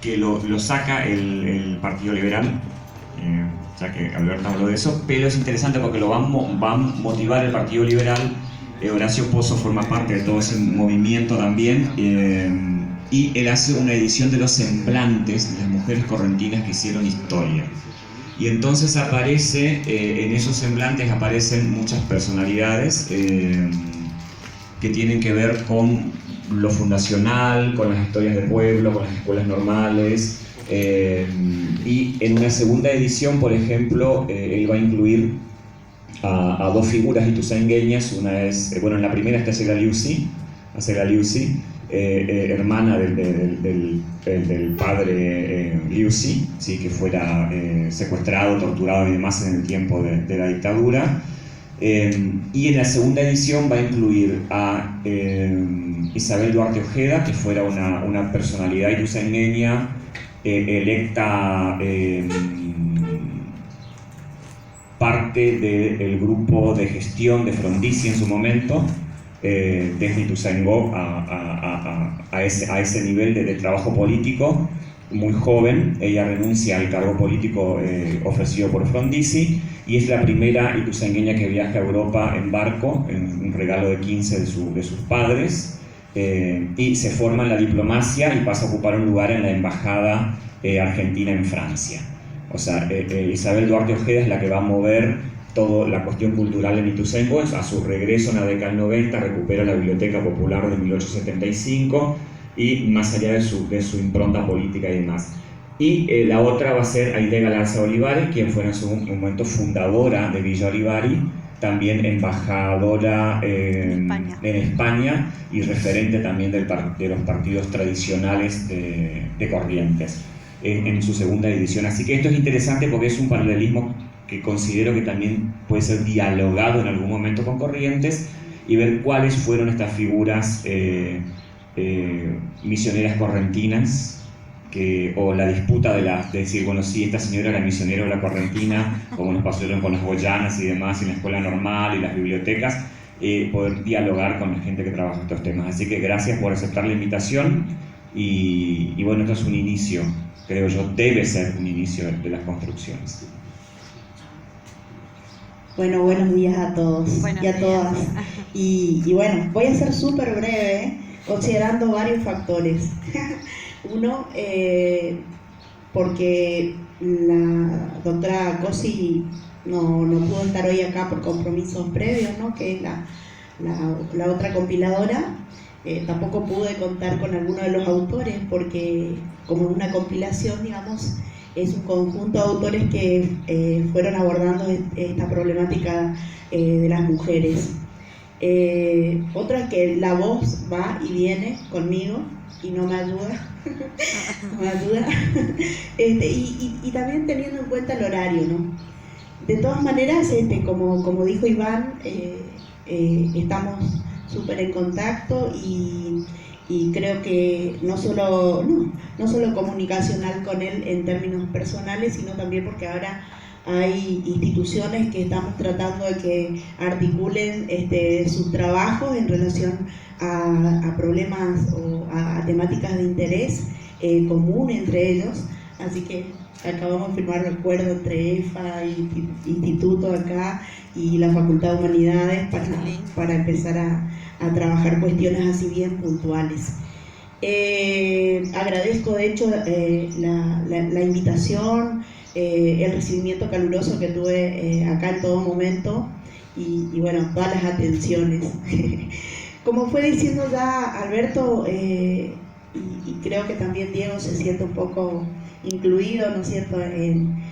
que lo saca el Partido Liberal, ya que Alberto habló de eso, pero es interesante porque lo va a motivar el Partido Liberal. Horacio Pozo forma parte de todo ese movimiento también, y él hace una edición de los semblantes de las mujeres correntinas que hicieron historia. Y entonces aparece, en esos semblantes aparecen muchas personalidades que tienen que ver con lo fundacional, con las historias de pueblo, con las escuelas normales. Y en una segunda edición, por ejemplo, él va a incluir a dos figuras ituzaingueñas. Una es, bueno, en la primera está Acela Liuzzi, hermana del padre Liuzzi, ¿sí? Que fuera secuestrado, torturado y demás en el tiempo de la dictadura. Y en la segunda edición va a incluir a Isabel Duarte Ojeda, que fuera una personalidad ituzaingueña electa parte del grupo de gestión de Frondizi en su momento, desde Ituzaingó a ese nivel de trabajo político. Muy joven, ella renuncia al cargo político ofrecido por Frondizi, y es la primera ituzaingueña que viaja a Europa en barco, en un regalo de 15 de sus padres, y se forma en la diplomacia y pasa a ocupar un lugar en la embajada argentina en Francia. O sea, Isabel Duarte Ojeda es la que va a mover toda la cuestión cultural en Ituzaingó. A su regreso en la década del 90 recupera la Biblioteca Popular de 1875, y más allá de su impronta política y demás. Y la otra va a ser Aide Galarza Olivares, quien fue en su momento fundadora de Villa Olivari, también embajadora en España y referente también de los partidos tradicionales de Corrientes, en su segunda edición. Así que esto es interesante porque es un paralelismo que considero que también puede ser dialogado en algún momento con Corrientes, y ver cuáles fueron estas figuras misioneras correntinas, o la disputa de decir, bueno, sí, esta señora era misionera de la correntina, como nos pasó con las Goyanas y demás, y en la escuela normal y las bibliotecas, poder dialogar con la gente que trabaja estos temas. Así que gracias por aceptar la invitación, y bueno, esto es un inicio, creo yo, debe ser un inicio de las construcciones. Bueno, buenos días a todos y a todas. Y bueno, voy a ser súper breve, considerando varios factores. Uno, porque la doctora Cosi no pudo estar hoy acá por compromisos previos, ¿no? Que es la otra compiladora. Tampoco pude contar con alguno de los autores porque, como una compilación, digamos, es un conjunto de autores que fueron abordando esta problemática de las mujeres. Otra es que la voz va y viene conmigo y no me ayuda. No me ayuda. Y también teniendo en cuenta el horario, ¿no? De todas maneras, como dijo Iván, estamos súper en contacto, y creo que no solo comunicacional con él en términos personales, sino también porque ahora hay instituciones que estamos tratando de que articulen sus trabajos en relación a problemas o a temáticas de interés común entre ellos. Así que acabamos de firmar un acuerdo entre EFA y Instituto acá y la Facultad de Humanidades para empezar a trabajar cuestiones así bien puntuales. Agradezco de hecho la invitación, el recibimiento caluroso que tuve acá en todo momento, y bueno, todas las atenciones. Como fue diciendo ya Alberto, y creo que también Diego se siente un poco incluido, ¿no es cierto?, en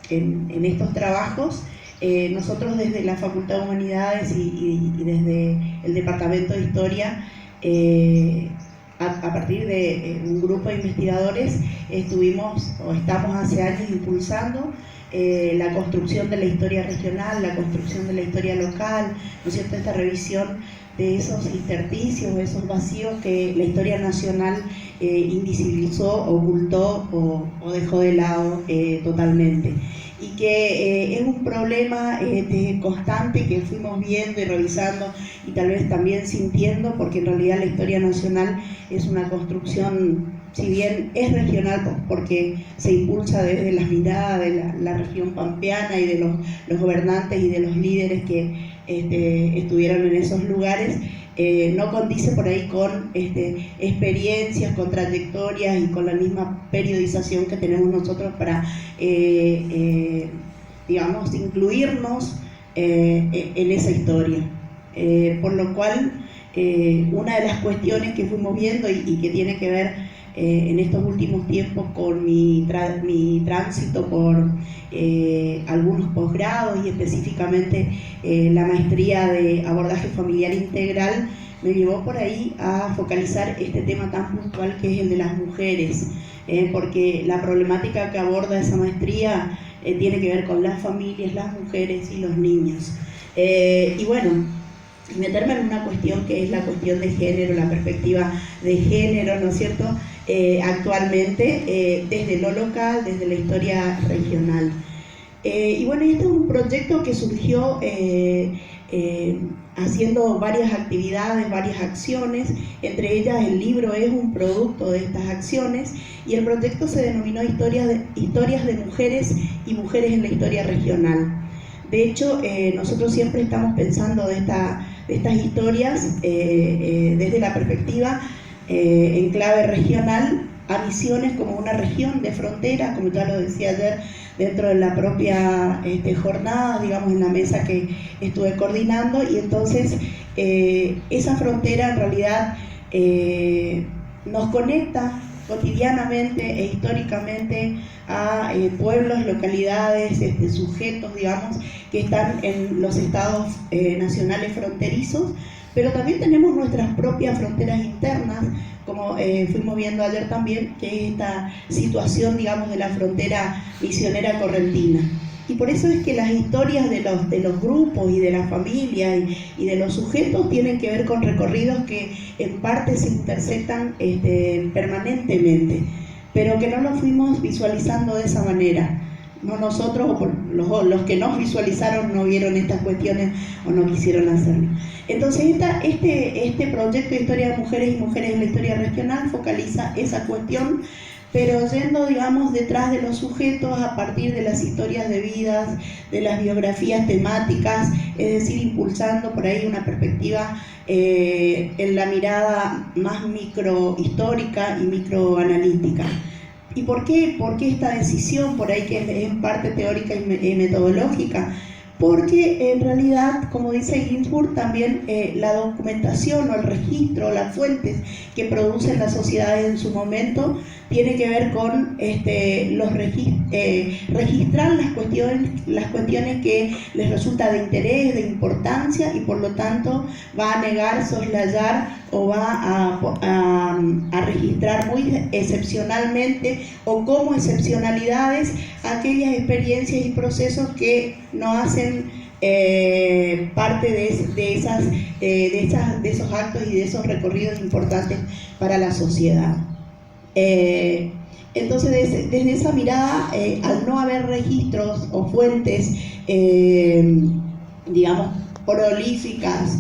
estos trabajos. Nosotros desde la Facultad de Humanidades y desde el Departamento de Historia, a partir de un grupo de investigadores, estamos hace años impulsando la construcción de la historia regional, la construcción de la historia local, ¿no es cierto?, esta revisión de esos intersticios, de esos vacíos que la historia nacional invisibilizó, ocultó o dejó de lado totalmente. Y que es un problema constante que fuimos viendo y revisando y tal vez también sintiendo, porque en realidad la historia nacional es una construcción si bien es regional porque se impulsa desde las miradas de la región pampeana y de los gobernantes y de los líderes que estuvieron en esos lugares, no condice por ahí con experiencias, con trayectorias y con la misma periodización que tenemos nosotros para, digamos, incluirnos en esa historia. Por lo cual, una de las cuestiones que fuimos viendo y que tiene que ver en estos últimos tiempos con mi tránsito por algunos posgrados y específicamente la maestría de abordaje familiar integral, me llevó por ahí a focalizar este tema tan puntual que es el de las mujeres, porque la problemática que aborda esa maestría tiene que ver con las familias, las mujeres y los niños. Y bueno, meterme en una cuestión que es la cuestión de género, la perspectiva de género, ¿no es cierto?, actualmente desde lo local, desde la historia regional. Y bueno, este es un proyecto que surgió haciendo varias actividades, varias acciones, entre ellas el libro es un producto de estas acciones, y el proyecto se denominó Historias de Mujeres y Mujeres en la Historia Regional. De hecho, nosotros siempre estamos pensando de estas historias desde la perspectiva en clave regional, a Misiones como una región de frontera, como ya lo decía ayer, dentro de la propia jornada, digamos, en la mesa que estuve coordinando, y entonces esa frontera en realidad nos conecta cotidianamente e históricamente a pueblos, localidades, sujetos, digamos, que están en los estados nacionales fronterizos, pero también tenemos nuestras propias fronteras internas, como fuimos viendo ayer también, que es esta situación, digamos, de la frontera misionera correntina. Y por eso es que las historias de los grupos y de la familia y de los sujetos tienen que ver con recorridos que en parte se intersectan permanentemente, pero que no los fuimos visualizando de esa manera. No nosotros, o los que nos visualizaron no vieron estas cuestiones o no quisieron hacerlo. Entonces este proyecto de Historia de Mujeres y Mujeres en la Historia Regional focaliza esa cuestión, pero yendo, digamos, detrás de los sujetos a partir de las historias de vidas, de las biografías temáticas, es decir, impulsando por ahí una perspectiva en la mirada más microhistórica y microanalítica. ¿Y por qué esta decisión, por ahí que es en parte teórica y metodológica? Porque en realidad, como dice Ginsburg, también la documentación o el registro, las fuentes que producen las sociedades en su momento, tiene que ver con registrar las cuestiones que les resulta de interés, de importancia, y por lo tanto va a negar, soslayar o va a registrar muy excepcionalmente o como excepcionalidades aquellas experiencias y procesos que no hacen parte de esos actos y de esos recorridos importantes para la sociedad. Entonces, desde esa mirada, al no haber registros o fuentes, digamos, prolíficas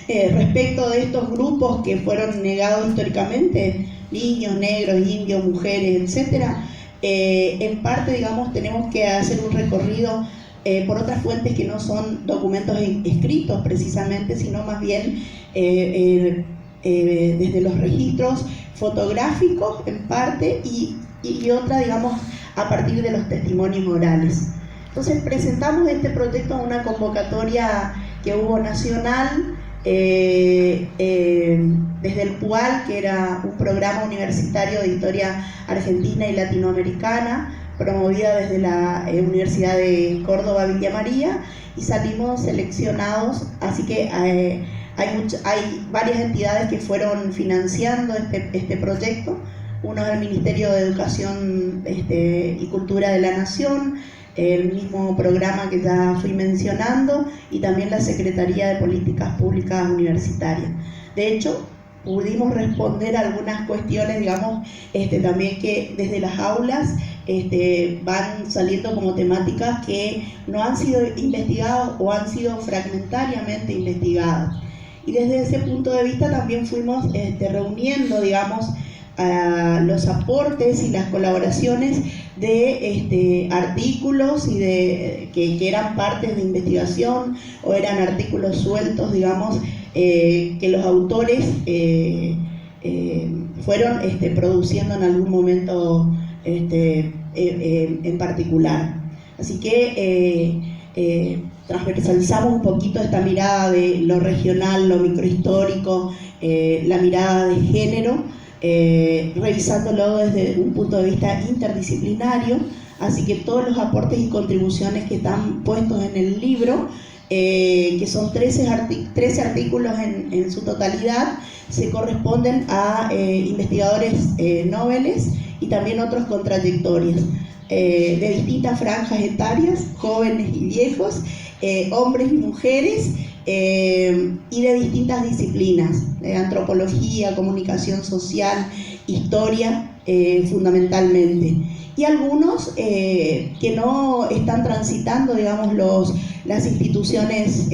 respecto de estos grupos que fueron negados históricamente, niños, negros, indios, mujeres, etcétera, en parte, digamos, tenemos que hacer un recorrido por otras fuentes que no son documentos escritos precisamente, sino más bien desde los registros fotográficos en parte y otra, digamos, a partir de los testimonios orales. Entonces presentamos este proyecto a una convocatoria que hubo nacional desde el PUAL, que era un programa universitario de historia argentina y latinoamericana, promovida desde la Universidad de Córdoba Villa María, y salimos seleccionados, así que hay varias entidades que fueron financiando este proyecto. Uno es el Ministerio de Educación y Cultura de la Nación, el mismo programa que ya fui mencionando, y también la Secretaría de Políticas Públicas Universitarias. De hecho, pudimos responder algunas cuestiones, digamos, también que desde las aulas van saliendo como temáticas que no han sido investigadas o han sido fragmentariamente investigadas. Y desde ese punto de vista también fuimos reuniendo, digamos, a los aportes y las colaboraciones de artículos y que eran partes de investigación o eran artículos sueltos, digamos, que los autores fueron produciendo en algún momento en particular. Así que transversalizamos un poquito esta mirada de lo regional, lo microhistórico, la mirada de género, revisándolo desde un punto de vista interdisciplinario. Así que todos los aportes y contribuciones que están puestos en el libro, que son 13 artículos en su totalidad, se corresponden a investigadores noveles y también otros con trayectorias de distintas franjas etarias, jóvenes y viejos, hombres y mujeres, y de distintas disciplinas, antropología, comunicación social, historia, fundamentalmente. Y algunos que no están transitando, digamos, las instituciones,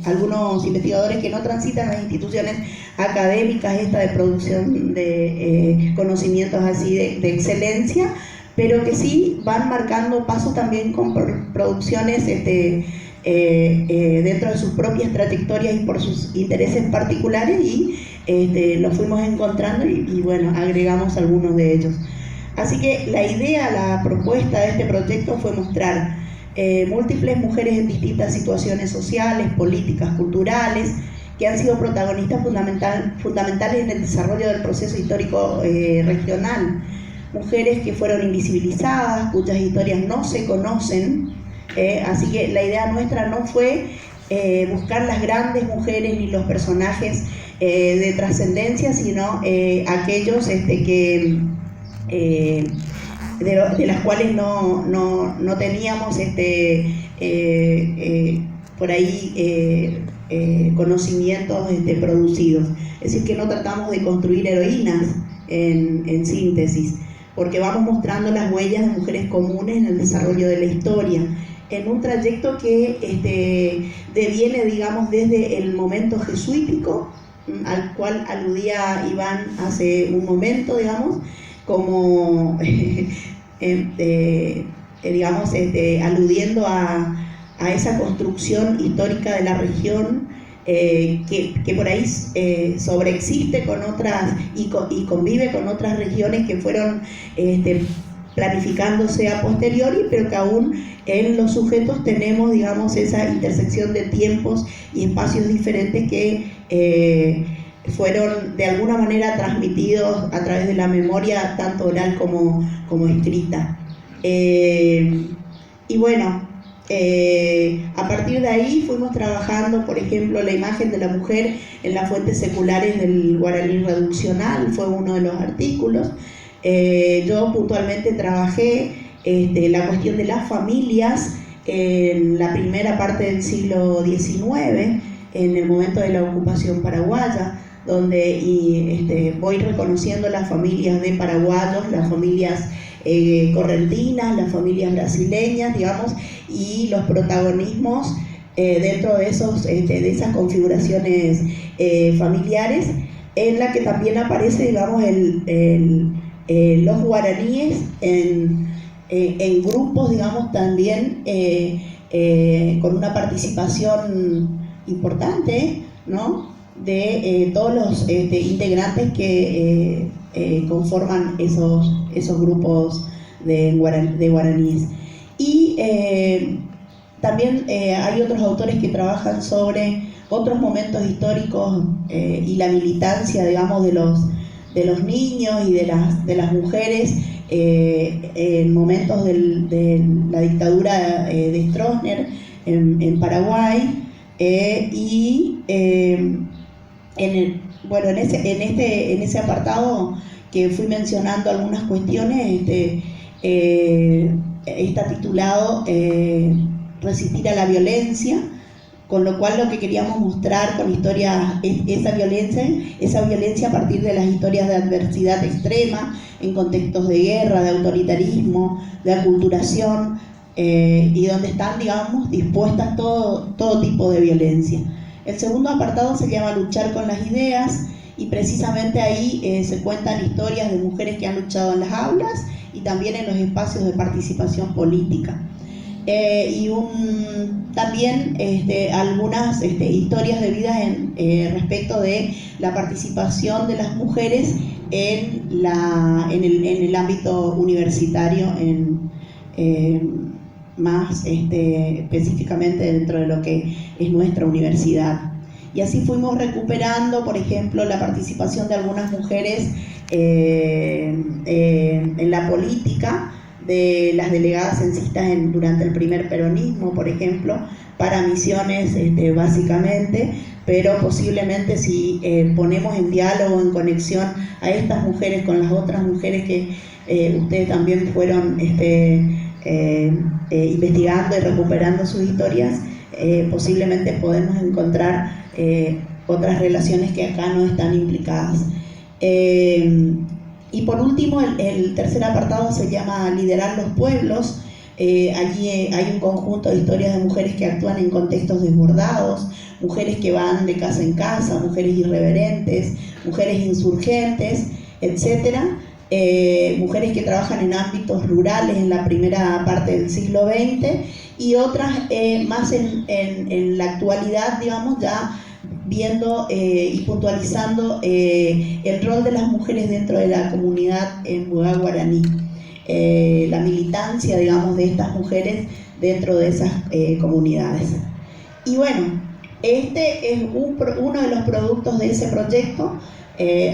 algunos investigadores que no transitan las instituciones académicas, de producción de conocimientos así de excelencia, pero que sí van marcando pasos también con producciones dentro de sus propias trayectorias y por sus intereses particulares, y los fuimos encontrando y bueno, agregamos algunos de ellos. Así que la idea, la propuesta de este proyecto fue mostrar múltiples mujeres en distintas situaciones sociales, políticas, culturales, que han sido protagonistas fundamentales en el desarrollo del proceso histórico regional. Mujeres que fueron invisibilizadas, cuyas historias no se conocen. Así que la idea nuestra no fue buscar las grandes mujeres ni los personajes de trascendencia, sino aquellos que de las cuales no teníamos por ahí conocimientos producidos. Es decir, que no tratamos de construir heroínas en síntesis, porque vamos mostrando las huellas de mujeres comunes en el desarrollo de la historia, en un trayecto que deviene, digamos, desde el momento jesuítico, al cual aludía Iván hace un momento, digamos, como digamos, aludiendo a esa construcción histórica de la región, que por ahí sobreexiste con otras y convive con otras regiones que fueron planificándose a posteriori, pero que aún en los sujetos tenemos, digamos, esa intersección de tiempos y espacios diferentes que fueron de alguna manera transmitidos a través de la memoria, tanto oral como escrita. Y bueno, a partir de ahí fuimos trabajando, por ejemplo, la imagen de la mujer en las fuentes seculares del guaraní reduccional, fue uno de los artículos. Yo puntualmente trabajé la cuestión de las familias en la primera parte del siglo XIX, en el momento de la ocupación paraguaya, donde voy reconociendo las familias de paraguayos, las familias correntinas, las familias brasileñas, digamos, y los protagonismos dentro de esas configuraciones familiares, en la que también aparece, digamos, los guaraníes en grupos, digamos, también con una participación importante, ¿no?, de todos los integrantes que conforman esos grupos de guaraníes. Y también hay otros autores que trabajan sobre otros momentos históricos y la militancia, digamos, de los niños y de las mujeres en momentos de la dictadura de Stroessner en Paraguay, y en ese apartado que fui mencionando algunas cuestiones, está titulado Resistir a la violencia, con lo cual lo que queríamos mostrar con historias es esa violencia a partir de las historias de adversidad extrema, en contextos de guerra, de autoritarismo, de aculturación, y donde están, digamos, dispuestas todo tipo de violencia. El segundo apartado se llama Luchar con las ideas, y precisamente ahí se cuentan historias de mujeres que han luchado en las aulas y también en los espacios de participación política. También algunas historias de vida respecto de la participación de las mujeres en el ámbito universitario, más específicamente dentro de lo que es nuestra universidad. Y así fuimos recuperando, por ejemplo, la participación de algunas mujeres en la política, de las delegadas censistas durante el primer peronismo, por ejemplo, para Misiones básicamente, pero posiblemente si ponemos en diálogo, en conexión a estas mujeres con las otras mujeres que ustedes también fueron investigando y recuperando sus historias, posiblemente podemos encontrar otras relaciones que acá no están implicadas. Y por último, el tercer apartado se llama Liderar los pueblos. Allí hay un conjunto de historias de mujeres que actúan en contextos desbordados, mujeres que van de casa en casa, mujeres irreverentes, mujeres insurgentes, etcétera. Mujeres que trabajan en ámbitos rurales en la primera parte del siglo XX y otras más en la actualidad, digamos, ya viendo y puntualizando el rol de las mujeres dentro de la comunidad en Buga Guaraní, la militancia, digamos, de estas mujeres dentro de esas comunidades. Y bueno, este es uno de los productos de ese proyecto.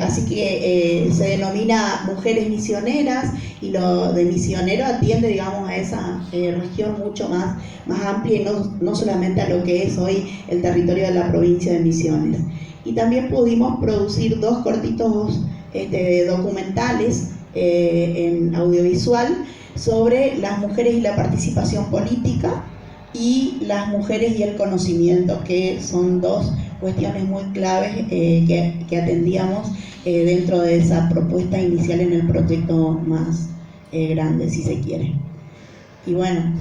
Así que se denomina Mujeres Misioneras, y lo de misionero atiende, digamos, a esa región mucho más amplia y no solamente a lo que es hoy el territorio de la provincia de Misiones. Y también pudimos producir 2 cortitos documentales en audiovisual sobre las mujeres y la participación política y las mujeres y el conocimiento, que son 2 cuestiones muy claves que atendíamos dentro de esa propuesta inicial en el proyecto más grande, si se quiere. Y bueno,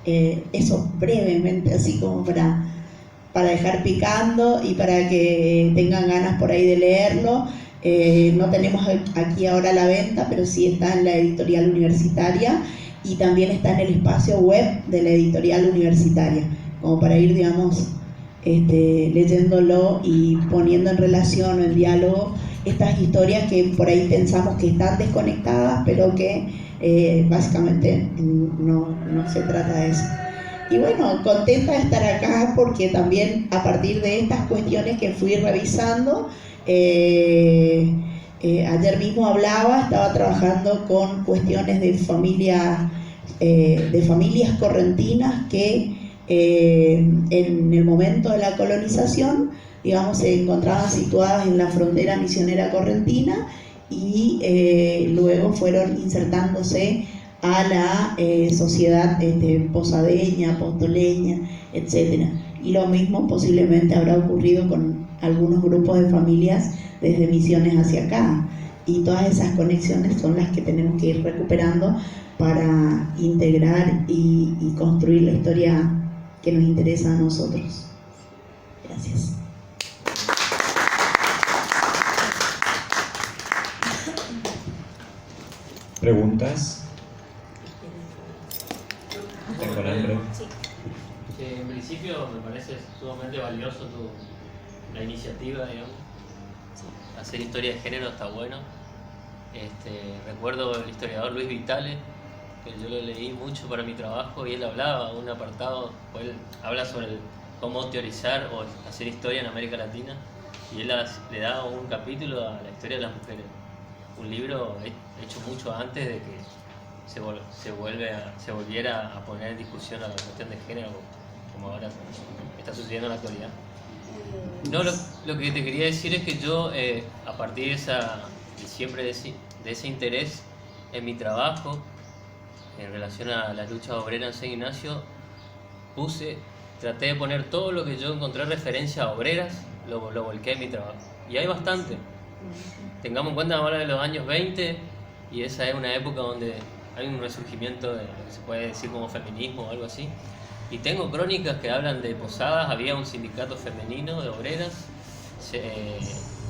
eso brevemente, así como para dejar picando y para que tengan ganas por ahí de leerlo. No tenemos aquí ahora a la venta, pero sí está en la editorial universitaria y también está en el espacio web de la editorial universitaria, como para ir, digamos, leyéndolo y poniendo en relación o en diálogo estas historias que por ahí pensamos que están desconectadas, pero que básicamente no se trata de eso. Y bueno, contenta de estar acá porque también a partir de estas cuestiones que fui revisando, ayer mismo estaba trabajando con cuestiones de familias correntinas que en el momento de la colonización, digamos, se encontraban situadas en la frontera misionera correntina y luego fueron insertándose a la sociedad posadeña, apostoleña, etc. Y lo mismo posiblemente habrá ocurrido con algunos grupos de familias desde Misiones hacia acá. Y todas esas conexiones son las que tenemos que ir recuperando para integrar y construir la historia que nos interesa a nosotros. Gracias. ¿Preguntas? ¿Tengo hambre? En principio me parece sumamente valioso la iniciativa, digamos. Hacer historia de género está bueno. Recuerdo el historiador Luis Vitale, que yo lo leí mucho para mi trabajo, y él hablaba un apartado, él habla sobre cómo teorizar o hacer historia en América Latina, y él le da un capítulo a la historia de las mujeres. Un libro hecho mucho antes de que se volviera a poner en discusión la cuestión de género, como ahora está sucediendo en la actualidad. No, lo que te quería decir es que yo, a partir de ese interés en mi trabajo, en relación a la lucha obrera en San Ignacio, traté de poner todo lo que yo encontré referencia a obreras, lo volqué en mi trabajo. Y hay bastante. Tengamos en cuenta ahora de los años 20, y esa es una época donde hay un resurgimiento de lo que se puede decir como feminismo o algo así. Y tengo crónicas que hablan de posadas, había un sindicato femenino de obreras,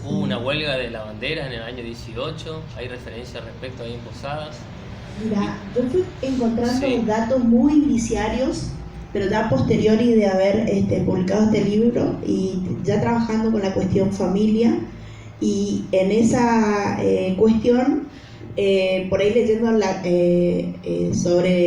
Hubo una huelga de la bandera en el año 18, hay referencias respecto ahí en Posadas. Mira, yo fui encontrando Sí. datos muy indiciarios, pero ya posteriori de haber publicado este libro y ya trabajando con la cuestión familia, y en esa cuestión, por ahí leyendo sobre